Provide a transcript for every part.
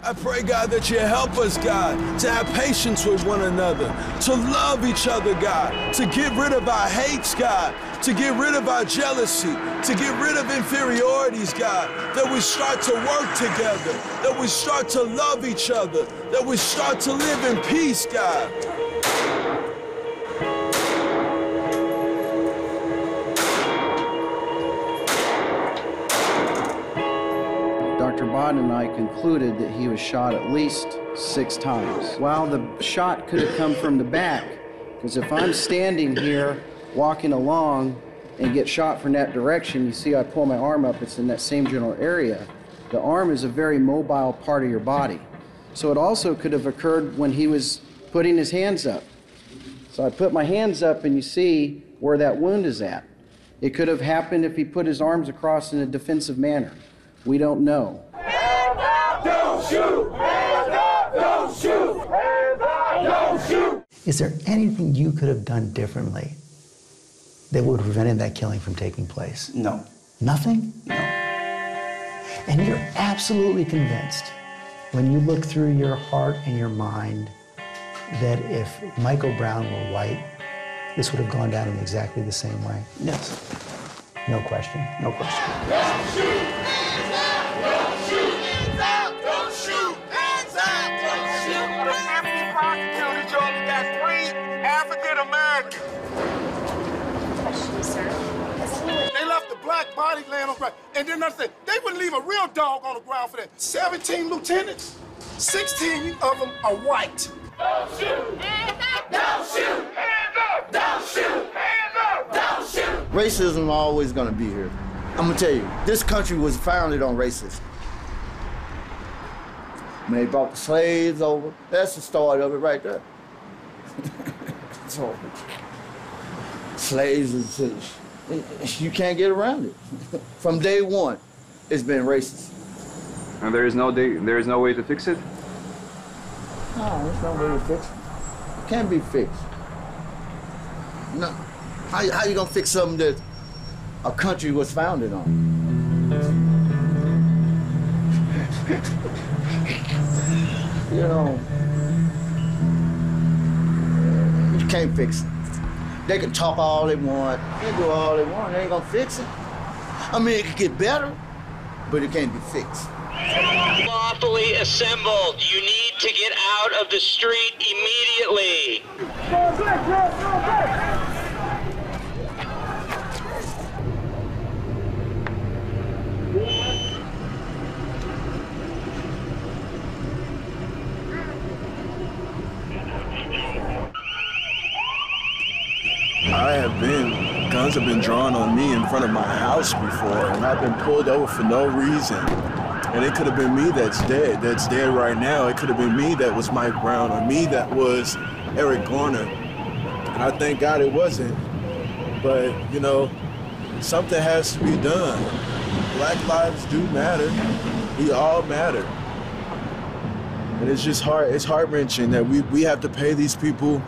I pray, God, that you help us, God, to have patience with one another, to love each other, God, to get rid of our hates, God, to get rid of our jealousy, to get rid of inferiorities, God, that we start to work together, that we start to love each other, that we start to live in peace, God. Dr. Bod and I concluded that he was shot at least 6 times. While the shot could have come from the back, because if I'm standing here walking along and get shot from that direction, you see I pull my arm up, it's in that same general area. The arm is a very mobile part of your body. So it also could have occurred when he was putting his hands up. So I put my hands up and you see where that wound is at. It could have happened if he put his arms across in a defensive manner. We don't know. Hands up! Don't shoot! Hands up! Don't shoot! Hands up! Don't shoot! Is there anything you could have done differently that would have prevented that killing from taking place? No. Nothing? No. And you're absolutely convinced, when you look through your heart and your mind, that if Michael Brown were white, this would have gone down in exactly the same way? Yes. No question. No question. Don't shoot! Hands up! Don't shoot! Hands up! Don't shoot! Hands up! Don't shoot! The 50 prosecutors only got 3 African Americans. They left the black body laying on the ground. And then they wouldn't leave a real dog on the ground for that. 17 lieutenants, 16 of them are white. Don't shoot! Hands up! Don't shoot! Hands up! Don't shoot! Hands up! Don't shoot! Racism always gonna be here. I'm gonna tell you, this country was founded on racism. When they brought the slaves over, that's the start of it right there. So, slaves is, you can't get around it. From day one, it's been racist. And there is no way to fix it? No, there's no way to fix it. It can't be fixed. No. How you gonna fix something that a country was founded on? You know, you can't fix it. They can talk all they want, they do all they want, they ain't gonna fix it. I mean, it could get better, but it can't be fixed. Lawfully assembled. You need to get out of the street immediately. Guns have been drawn on me in front of my house before, and I've been pulled over for no reason. And it could have been me that's dead right now. It could have been me that was Mike Brown, or me that was Eric Garner. And I thank God it wasn't. But, you know, something has to be done. Black lives do matter. We all matter. And it's just it's heart-wrenching that we have to pay these people.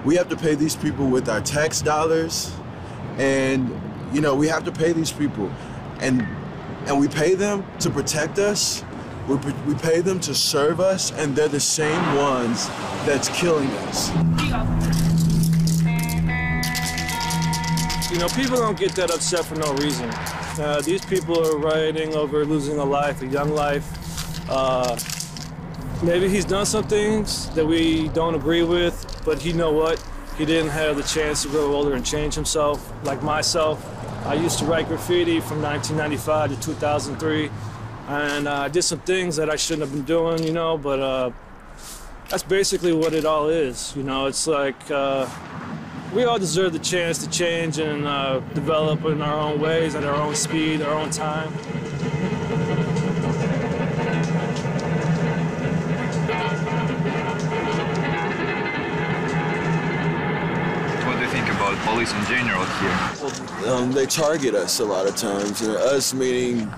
We have to pay these people with our tax dollars. And, you know, we have to pay these people. And we pay them to protect us. We pay them to serve us, and they're the same ones that's killing us. You know, people don't get that upset for no reason. These people are rioting over losing a life, a young life. Maybe he's done some things that we don't agree with, but you know what? He didn't have the chance to grow older and change himself. Like myself, I used to write graffiti from 1995 to 2003, and I did some things that I shouldn't have been doing, you know, but that's basically what it all is. You know, it's like we all deserve the chance to change and develop in our own ways, at our own speed, our own time. Police in general here? They target us a lot of times. Us meaning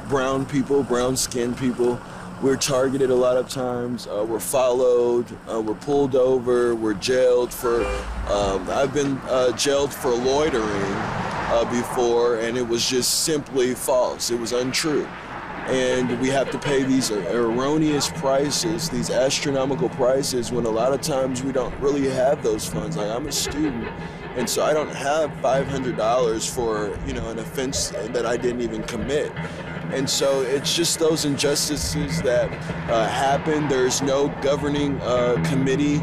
brown people, brown-skinned people. We're targeted a lot of times. We're followed. We're pulled over. We're jailed for. I've been jailed for loitering before, and it was just simply false. It was untrue. And we have to pay these erroneous prices, these astronomical prices, when a lot of times we don't really have those funds. Like, I'm a student, and so I don't have $500 for, you know, an offense that I didn't even commit. And so it's just those injustices that happen. There's no governing committee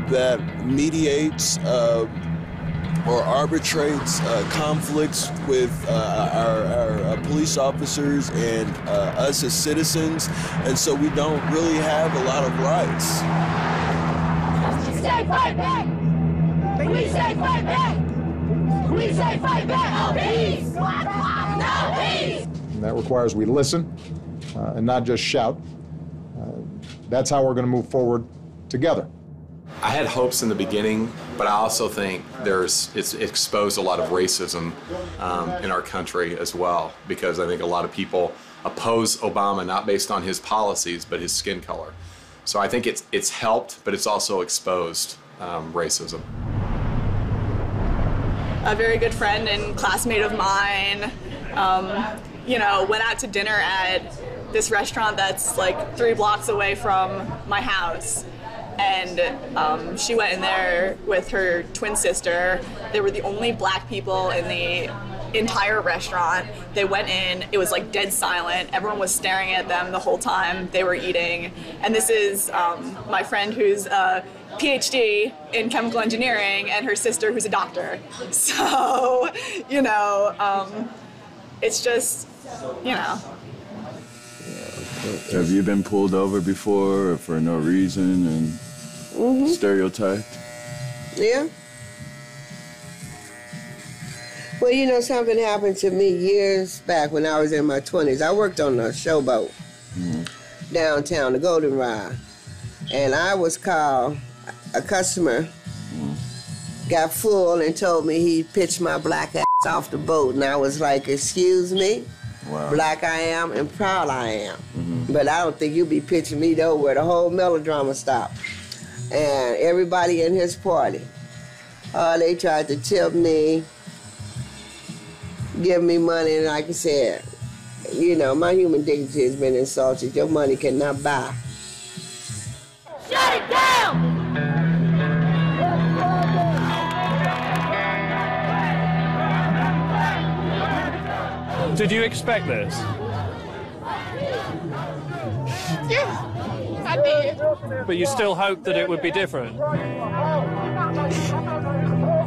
that mediates or arbitrates conflicts with our police officers and us as citizens, and so we don't really have a lot of rights. We say fight back! We say fight back! We say fight back! No peace! No peace! And that requires we listen and not just shout. That's how we're going to move forward together. I had hopes in the beginning, but I also think it's exposed a lot of racism in our country as well, because I think a lot of people oppose Obama not based on his policies, but his skin color. So I think it's helped, but it's also exposed racism. A very good friend and classmate of mine, you know, went out to dinner at this restaurant that's like 3 blocks away from my house. And she went in there with her twin sister. They were the only black people in the entire restaurant. They went in, it was like dead silent. Everyone was staring at them the whole time they were eating. And this is my friend who's a PhD in chemical engineering and her sister who's a doctor. So, you know, it's just, you know. Have you been pulled over before for no reason and stereotyped? Yeah. Well, you know, something happened to me years back when I was in my 20s. I worked on a showboat downtown, the Golden Ride. And I was called, a customer got full and told me he pitched my black ass off the boat. And I was like, excuse me? Wow. Black I am and proud I am. But I don't think you be pitching me though where the whole melodrama stopped. And everybody in his party, they tried to tip me, give me money, and like I said, you know, my human dignity has been insulted. Your money cannot buy. Shut it down! Did you expect this? Yeah, I did. But you still hoped that it would be different?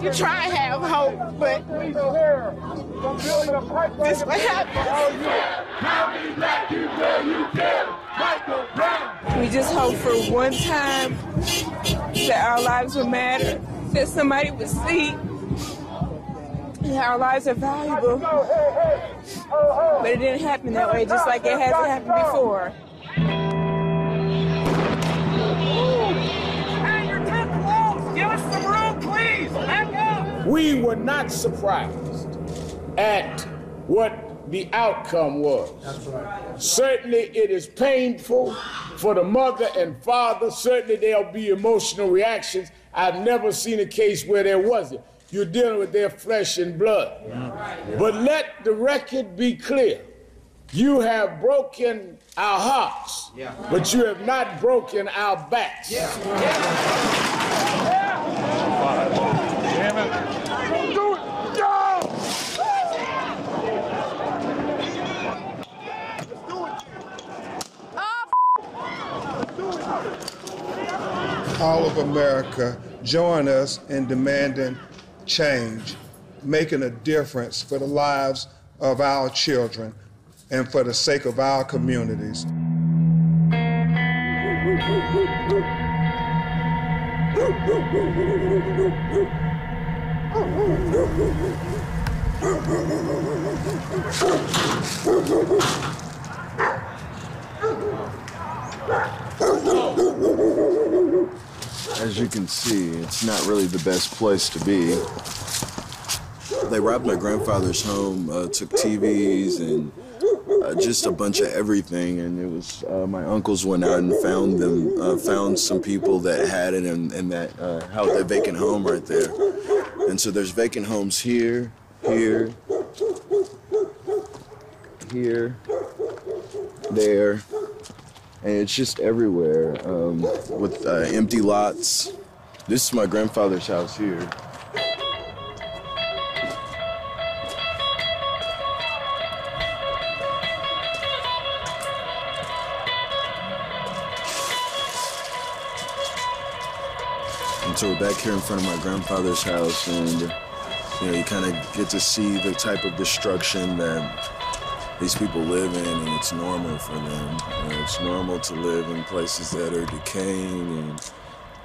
You try and have hope, but this what happened. We just hope for one time that our lives will matter, that somebody would see that our lives are valuable. But it didn't happen that way, just like it hasn't happened before. Give us some room, please. Back up. We were not surprised at what the outcome was. That's right. Certainly it is painful for the mother and father. Certainly there'll be emotional reactions. I've never seen a case where there wasn't. You're dealing with their flesh and blood. Yeah. But let the record be clear. You have broken our hearts, but you have not broken our backs. Damn it. Do it. All of America join us in demanding change, making a difference for the lives of our children and for the sake of our communities. As you can see, it's not really the best place to be. They robbed my grandfather's home, took TVs and just a bunch of everything. And it was my uncles went out and found them, found some people that had it in that house, that vacant home right there. And so there's vacant homes here, here, here. there, and it's just everywhere with empty lots. This is my grandfather's house here. And so we're back here in front of my grandfather's house, and you know, you kind of get to see the type of destruction that these people live in, and it's normal for them. You know, it's normal to live in places that are decaying and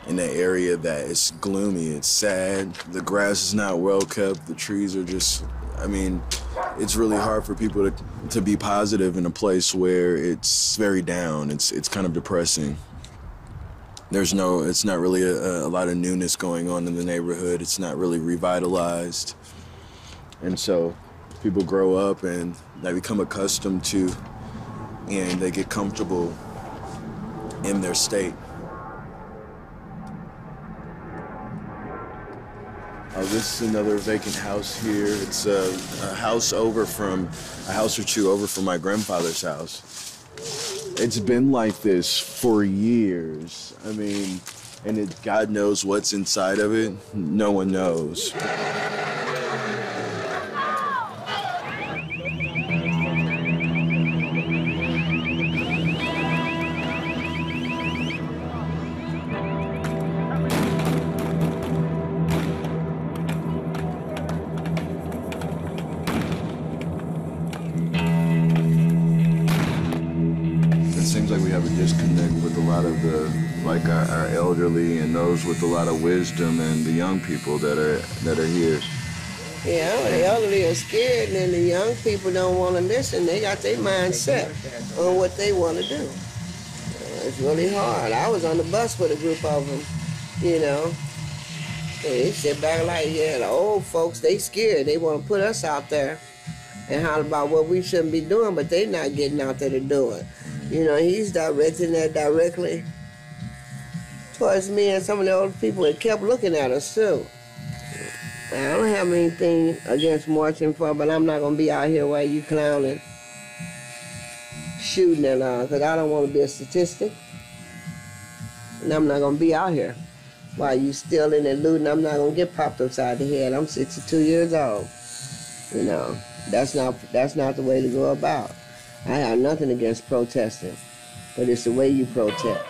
in an area that is gloomy, it's sad. The grass is not well kept, the trees are just, I mean, it's really hard for people to be positive in a place where it's very down. It's kind of depressing. It's not really a lot of newness going on in the neighborhood. It's not really revitalized. And so people grow up and they become accustomed to, and they get comfortable in their state. This is another vacant house here. It's a house or two over from my grandfather's house. It's been like this for years. I mean, and God knows what's inside of it. No one knows. Our elderly and those with a lot of wisdom and the young people that are here. Yeah, the elderly are scared, and the young people don't want to listen. They got their mind set on what they want to do. It's really hard. I was on the bus with a group of them, you know. They sit back like, yeah, the old folks, they scared. They want to put us out there and holler about what we shouldn't be doing, but they not getting out there to do it. You know, he's directing that directly towards me and some of the older people that kept looking at us too. I don't have anything against marching for, but I'm not gonna be out here while you clowning, shooting and all, because I don't want to be a statistic. And I'm not gonna be out here while you stealing and looting. I'm not gonna get popped upside the head. I'm 62 years old. You know, that's not the way to go about. I have nothing against protesting, but it's the way you protest.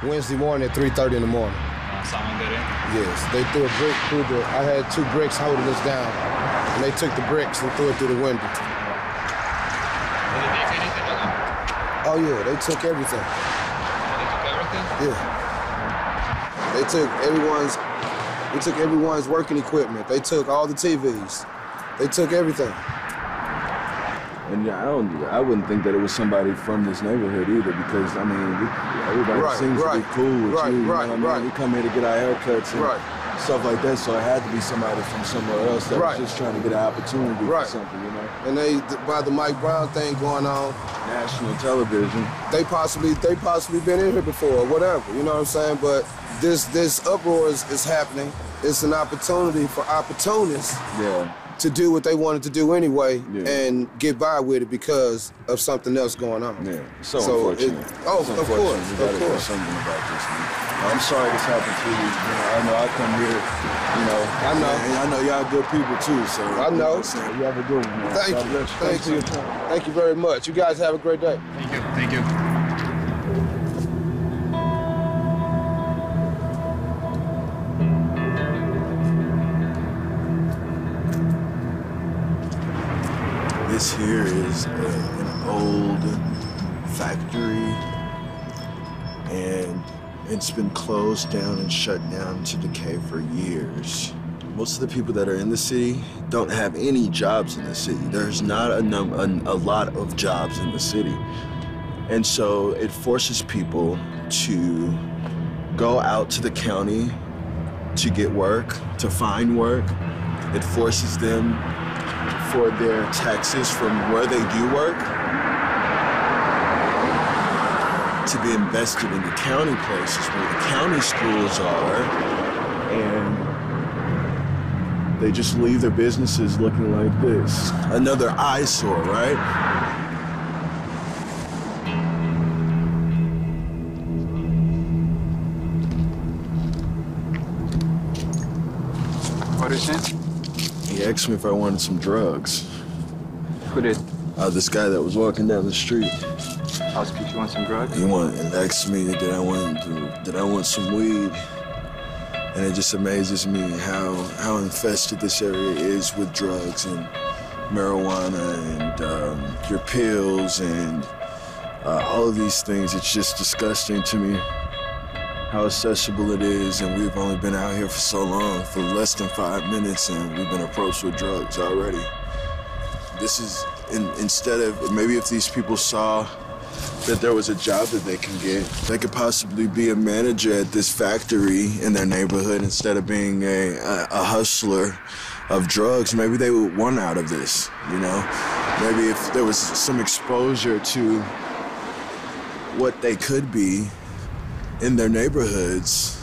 Wednesday morning at 3:30 in the morning. Someone got in? Yes, they threw a brick through the, I had 2 bricks holding us down, and they took the bricks and threw it through the window. Did they take anything with them? Oh yeah, they took everything. They took everything? Yeah. They took everyone's working equipment. They took all the TVs. They took everything. And I wouldn't think that it was somebody from this neighborhood either, because I mean, everybody seems to be cool with you. You know what I mean? We come here to get our haircuts and stuff like that, so it had to be somebody from somewhere else that was just trying to get an opportunity for something, you know. And they, by the Mike Brown thing going on, national television, they possibly been in here before or whatever, you know what I'm saying? But this uproar is happening. It's an opportunity for opportunists. To do what they wanted to do anyway and get by with it because of something else going on. Yeah, so unfortunate. Of course. We gotta do something about this, man. I'm sorry this happened to you. You know, I know I come here, you know. I know. And I know y'all good people too, so. I know. You have a good one, man. Thank you. Thank you. Thank you very much. You guys have a great day. Thank you. Thank you. This here is an old factory, and it's been closed down and shut down to decay for years. Most of the people that are in the city don't have any jobs in the city. There's not a lot of jobs in the city. And so it forces people to go out to the county to get work, to find work. It forces them for their taxes from where they do work to be invested in the county places where the county schools are, and they just leave their businesses looking like this. Another eyesore, right? What is it? He asked me if I wanted some drugs. Who did? This guy that was walking down the street. Asked if you want some drugs? He asked me did I want some weed. And it just amazes me how infested this area is with drugs and marijuana and your pills and all of these things. It's just disgusting to me how accessible it is, and we've only been out here for so long, for less than 5 minutes, and we've been approached with drugs already. This is, instead of, maybe if these people saw that there was a job that they can get, they could possibly be a manager at this factory in their neighborhood instead of being a hustler of drugs. Maybe they would want out of this, you know? Maybe if there was some exposure to what they could be in their neighborhoods,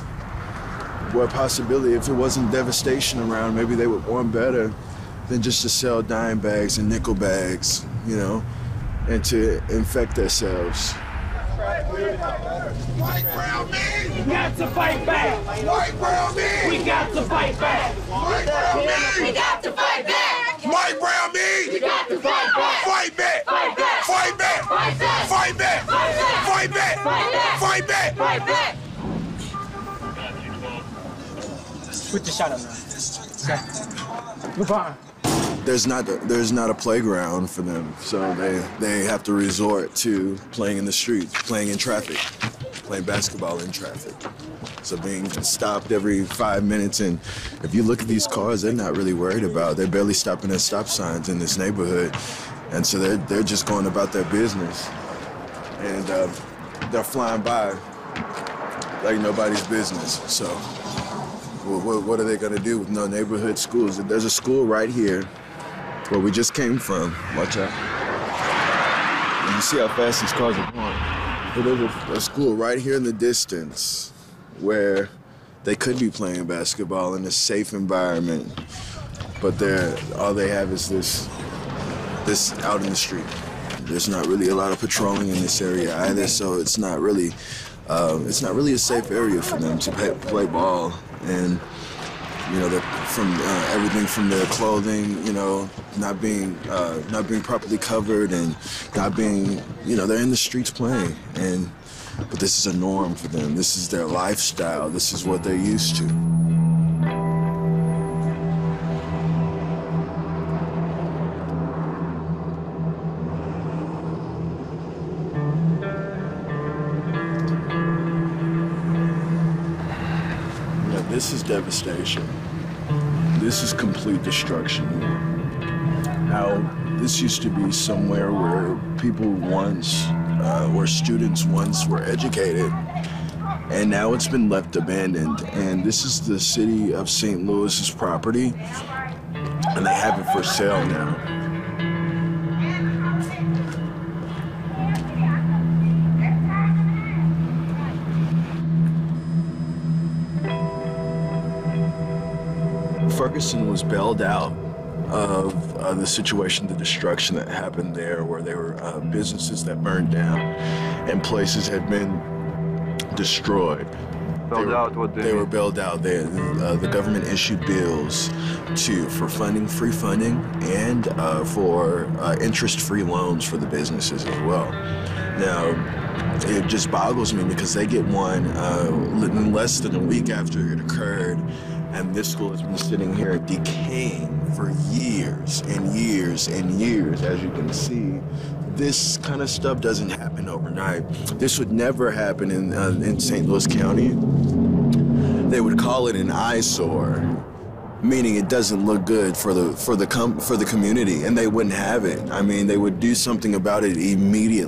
what possibility, if it wasn't devastation around, maybe they would want better than just to sell dime bags and nickel bags, you know, and to infect themselves. White, brown men! We got to fight back! White, brown men! We got to fight back! White, brown men! We got to fight back! White, brown men! We got to fight back! Fight back! Fight back! Fight back! Fight back! Fight back! Fight back! Fight back! Fight back! Fight back! Put the shot up now. Okay. Move on. There's not a playground for them, so they have to resort to playing in the streets, playing in traffic, playing basketball in traffic. So being stopped every 5 minutes, and if you look at these cars, they're not really worried about. They're barely stopping at stop signs in this neighborhood, and so they're just going about their business, and they're flying by like nobody's business. So what are they gonna do with no neighborhood schools? There's a school right here where we just came from. Watch out. And you see how fast these cars are going. But there's a school right here in the distance where they could be playing basketball in a safe environment, but all they have is this out in the street. There's not really a lot of patrolling in this area either, so it's not really a safe area for them to play ball. And you know, from everything from their clothing, you know, not being properly covered, and not being, you know, they're in the streets playing, but this is a norm for them. This is their lifestyle. This is what they're used to. This is devastation. This is complete destruction. How this used to be somewhere where people once, where students once were educated, and now it's been left abandoned. And this is the city of St. Louis's property, and they have it for sale now. Ferguson was bailed out of the situation, the destruction that happened there, where there were businesses that burned down and places had been destroyed. They were bailed out. The government issued bills for free funding and for interest-free loans for the businesses as well. Now, it just boggles me because they get one less than a week after it occurred. And this school has been sitting here decaying for years and years and years. As you can see, this kind of stuff doesn't happen overnight. This would never happen in St. Louis County. They would call it an eyesore, meaning it doesn't look good for the community, and they wouldn't have it. I mean, they would do something about it immediately.